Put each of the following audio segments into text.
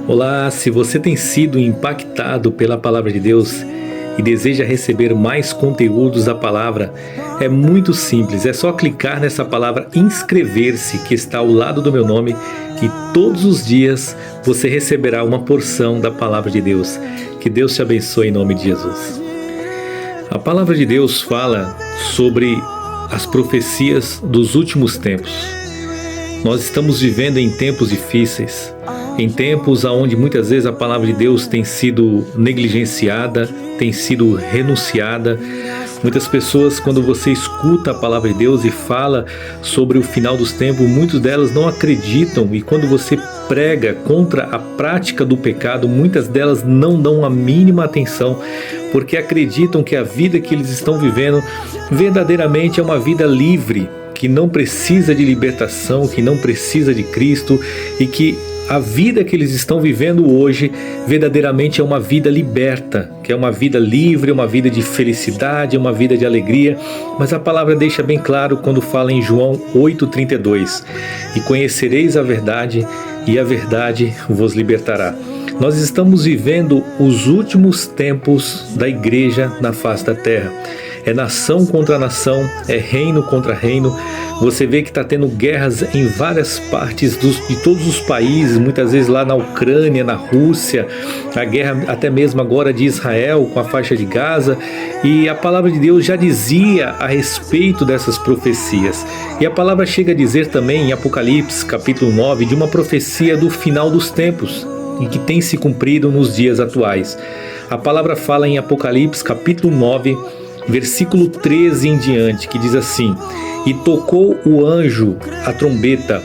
Olá, se você tem sido impactado pela palavra de Deus e deseja receber mais conteúdos da palavra, é muito simples, é só clicar nessa palavra inscrever-se que está ao lado do meu nome e todos os dias você receberá uma porção da palavra de Deus. Que Deus te abençoe em nome de Jesus. A palavra de Deus fala sobre as profecias dos últimos tempos. Nós estamos vivendo em tempos difíceis, em tempos onde muitas vezes a palavra de Deus tem sido negligenciada, tem sido renunciada. Muitas pessoas, quando você escuta a palavra de Deus e fala sobre o final dos tempos, muitas delas não acreditam, e quando você prega contra a prática do pecado, muitas delas não dão a mínima atenção, porque acreditam que a vida que eles estão vivendo verdadeiramente é uma vida livre, que não precisa de libertação, que não precisa de Cristo, e que a vida que eles estão vivendo hoje verdadeiramente é uma vida liberta, que é uma vida livre, uma vida de felicidade, uma vida de alegria. Mas a palavra deixa bem claro quando fala em João 8,32: e conhecereis a verdade, e a verdade vos libertará. Nós estamos vivendo os últimos tempos da igreja na face da terra. É nação contra nação, é reino contra reino. Você vê que está tendo guerras em várias partes de todos os países, muitas vezes lá na Ucrânia, na Rússia, a guerra até mesmo agora de Israel com a faixa de Gaza. E a palavra de Deus já dizia a respeito dessas profecias. E a palavra chega a dizer também em Apocalipse capítulo 9 de uma profecia do final dos tempos e que tem se cumprido nos dias atuais. A palavra fala em Apocalipse capítulo 9, versículo 13 em diante, que diz assim: e tocou o anjo a trombeta,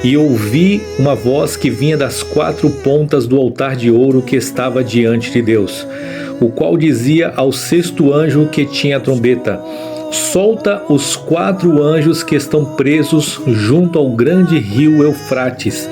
e ouvi uma voz que vinha das quatro pontas do altar de ouro que estava diante de Deus, o qual dizia ao sexto anjo que tinha a trombeta: solta os quatro anjos que estão presos junto ao grande rio Eufrates,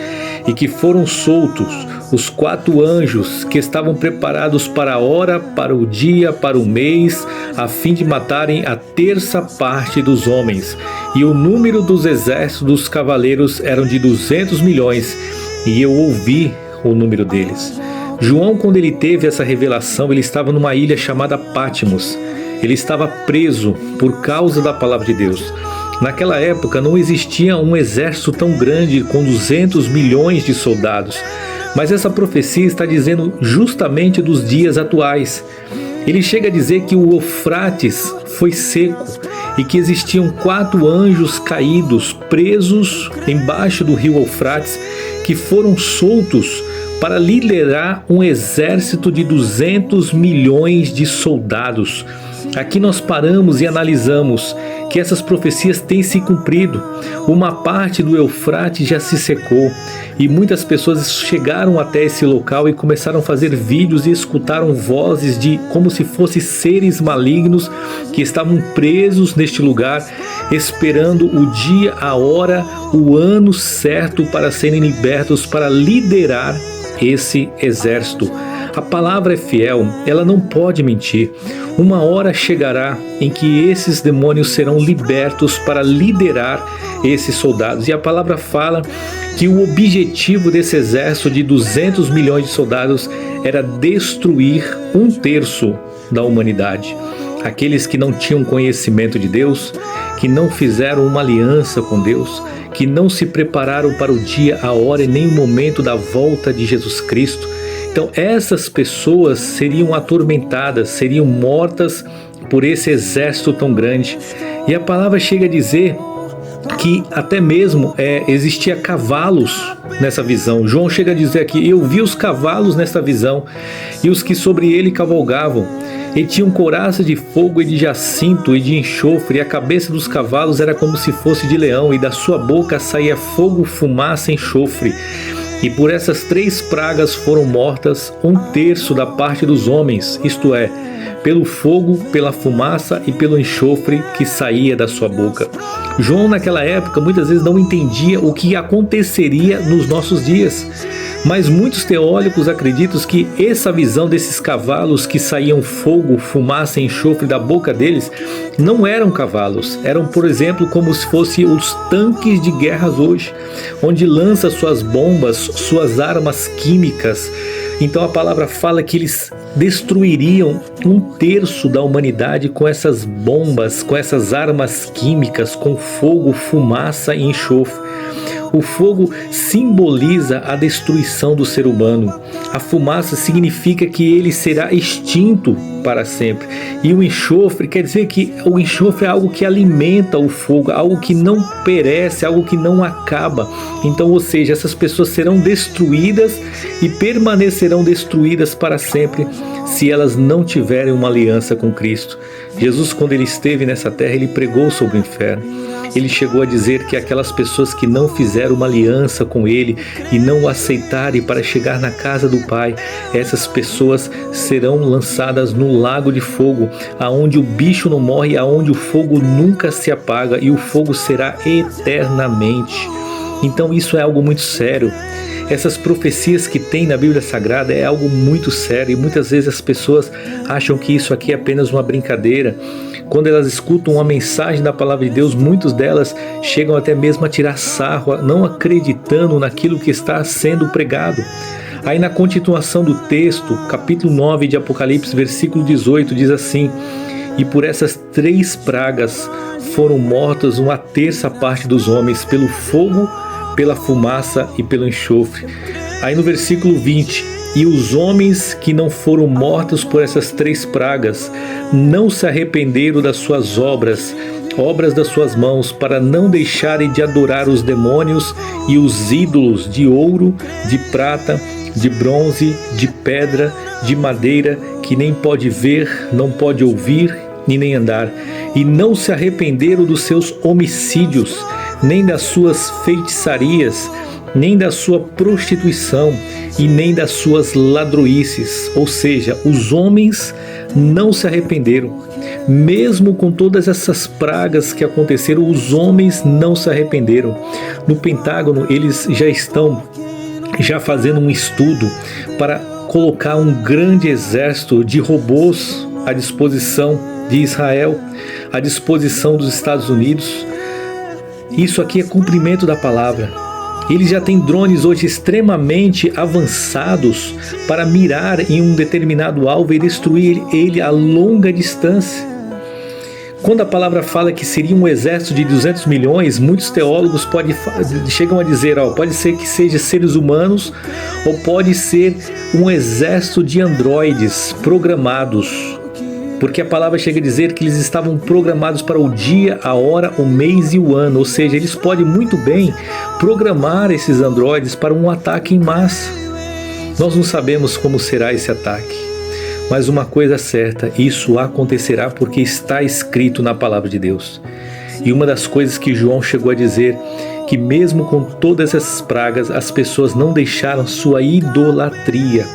e que foram soltos, os quatro anjos que estavam preparados para a hora, para o dia, para o mês, a fim de matarem a terça parte dos homens. E o número dos exércitos dos cavaleiros eram de 200 milhões, e eu ouvi o número deles. João, quando ele teve essa revelação, ele estava numa ilha chamada Patmos. Ele estava preso por causa da palavra de Deus. Naquela época não existia um exército tão grande com 200 milhões de soldados. Mas essa profecia está dizendo justamente dos dias atuais. Ele chega a dizer que o Eufrates foi seco e que existiam quatro anjos caídos, presos embaixo do rio Eufrates, que foram soltos para liderar um exército de 200 milhões de soldados. Aqui nós paramos e analisamos que essas profecias têm se cumprido. Uma parte do Eufrates já se secou e muitas pessoas chegaram até esse local e começaram a fazer vídeos e escutaram vozes de como se fossem seres malignos que estavam presos neste lugar, esperando o dia, a hora, o ano certo para serem libertos, para liderar esse exército. A palavra é fiel, ela não pode mentir. Uma hora chegará em que esses demônios serão libertos para liderar esses soldados. E a palavra fala que o objetivo desse exército de 200 milhões de soldados era destruir um terço da humanidade. Aqueles que não tinham conhecimento de Deus, que não fizeram uma aliança com Deus, que não se prepararam para o dia, a hora e nem o momento da volta de Jesus Cristo. Então essas pessoas seriam atormentadas, seriam mortas por esse exército tão grande. E a palavra chega a dizer que até mesmo existia cavalos nessa visão. João chega a dizer aqui: eu vi os cavalos nessa visão, e os que sobre ele cavalgavam, e tinham couraça de fogo e de jacinto e de enxofre, e a cabeça dos cavalos era como se fosse de leão, e da sua boca saía fogo, fumaça e enxofre. E por essas três pragas foram mortas um terço da parte dos homens, isto é, pelo fogo, pela fumaça e pelo enxofre que saía da sua boca. João naquela época muitas vezes não entendia o que aconteceria nos nossos dias. Mas muitos teólogos acreditam que essa visão desses cavalos que saíam fogo, fumaça e enxofre da boca deles não eram cavalos, eram, por exemplo, como se fossem os tanques de guerras hoje, onde lança suas bombas, suas armas químicas. Então a palavra fala que eles destruiriam 1/3 da humanidade com essas bombas, com essas armas químicas, com fogo, fumaça e enxofre. O fogo simboliza a destruição do ser humano. A fumaça significa que ele será extinto para sempre. E o enxofre quer dizer que o enxofre é algo que alimenta o fogo, algo que não perece, algo que não acaba. Então, ou seja, essas pessoas serão destruídas e permanecerão destruídas para sempre se elas não tiverem uma aliança com Cristo. Jesus, quando ele esteve nessa terra, ele pregou sobre o inferno. Ele chegou a dizer que aquelas pessoas que não fizeram uma aliança com ele e não o aceitarem para chegar na casa do Pai, essas pessoas serão lançadas no lago de fogo, aonde o bicho não morre, aonde o fogo nunca se apaga e o fogo será eternamente. Então isso é algo muito sério. Essas profecias que tem na Bíblia Sagrada é algo muito sério e muitas vezes as pessoas acham que isso aqui é apenas uma brincadeira. Quando elas escutam uma mensagem da palavra de Deus, muitas delas chegam até mesmo a tirar sarro, não acreditando naquilo que está sendo pregado. Aí na continuação do texto, capítulo 9 de Apocalipse, versículo 18, diz assim: e por essas 3 pragas foram mortas 1/3 parte dos homens, pelo fogo, pela fumaça e pelo enxofre. Aí no versículo 20, e os homens que não foram mortos por essas 3 pragas não se arrependeram das suas obras das suas mãos, para não deixarem de adorar os demônios e os ídolos de ouro, de prata, de bronze, de pedra, de madeira, que nem pode ver, não pode ouvir e nem andar, e não se arrependeram dos seus homicídios, nem das suas feitiçarias, nem da sua prostituição e nem das suas ladroices. Ou seja, os homens não se arrependeram. Mesmo com todas essas pragas que aconteceram, os homens não se arrependeram. No Pentágono, eles já estão fazendo um estudo para colocar um grande exército de robôs à disposição de Israel, à disposição dos Estados Unidos. Isso aqui é cumprimento da palavra. Eles já têm drones hoje extremamente avançados para mirar em um determinado alvo e destruir ele a longa distância. Quando a palavra fala que seria um exército de 200 milhões, muitos teólogos chegam a dizer, pode ser que seja seres humanos ou pode ser um exército de androides programados. Porque a palavra chega a dizer que eles estavam programados para o dia, a hora, o mês e o ano. Ou seja, eles podem muito bem programar esses androides para um ataque em massa. Nós não sabemos como será esse ataque. Mas uma coisa é certa, isso acontecerá porque está escrito na palavra de Deus. E uma das coisas que João chegou a dizer, que mesmo com todas essas pragas, as pessoas não deixaram sua idolatria.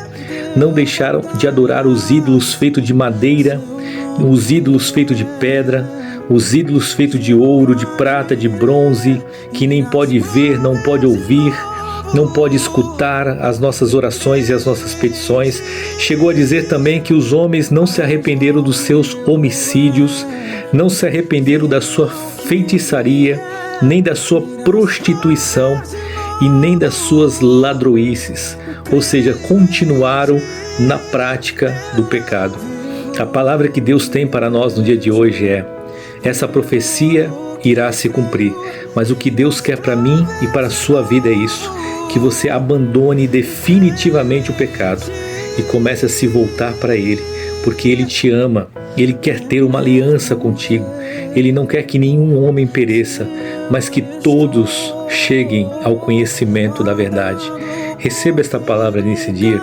Não deixaram de adorar os ídolos feitos de madeira, os ídolos feitos de pedra, os ídolos feitos de ouro, de prata, de bronze, que nem pode ver, não pode ouvir, não pode escutar as nossas orações e as nossas petições. Chegou a dizer também que os homens não se arrependeram dos seus homicídios, não se arrependeram da sua feitiçaria, nem da sua prostituição e nem das suas ladroices. Ou seja, continuaram na prática do pecado. A palavra que Deus tem para nós no dia de hoje é: essa profecia irá se cumprir, mas o que Deus quer para mim e para a sua vida é isso, que você abandone definitivamente o pecado e comece a se voltar para Ele, porque Ele te ama, Ele quer ter uma aliança contigo, Ele não quer que nenhum homem pereça, mas que todos cheguem ao conhecimento da verdade. Receba esta palavra nesse dia,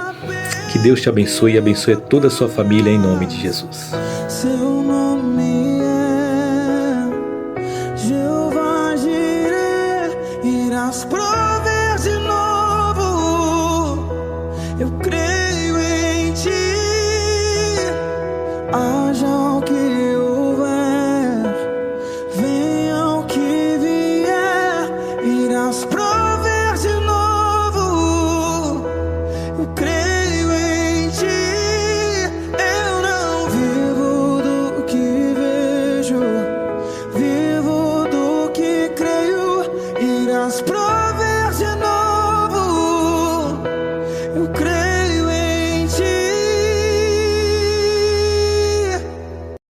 que Deus te abençoe e abençoe toda a sua família em nome de Jesus. Seu nome é Jeová Jireh, irás prover de novo, eu creio em ti, haja o que houver, venha o que vier, irás prover de novo, eu creio em ti. Eu não vivo do que vejo, vivo do que creio. Irás prover de novo. Eu creio.